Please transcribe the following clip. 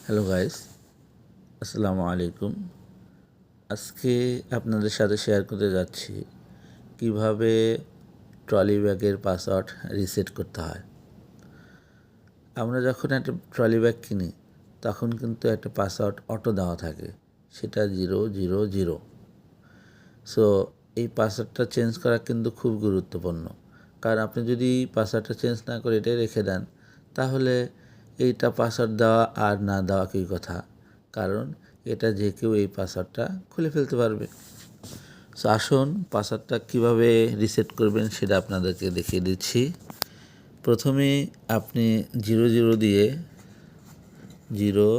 Hello guys, আসসালামু আলাইকুম। আজকে আপনাদের সাথে শেয়ার করতে যাচ্ছি কিভাবে ট্রলি ব্যাগের পাসওয়ার্ড রিসেট করতে হয়। আমরা যখন একটা ট্রলি ব্যাগ কিনি তখন কিন্তু একটা পাসওয়ার্ড অটো দেওয়া থাকে, সেটা 000। সো এই পাসওয়ার্ডটা চেঞ্জ করা কিন্তু খুব গুরুত্বপূর্ণ, কারণ আপনি যদি পাসওয়ার্ডটা চেঞ্জ না করে এটাই রেখে দেন তাহলে এইটা পাসওয়ার্ড দেওয়া আর না দেওয়া কী কথা, কারণ এটা যে কেউ এই পাসওয়ার্ডটা খুলে ফেলতে পারবে। সো আসুন পাসওয়ার্ডটা কীভাবে রিসেট করবেন সেটা আপনাদেরকে দেখিয়ে দিচ্ছি। প্রথমে আপনি 00 দিয়ে 00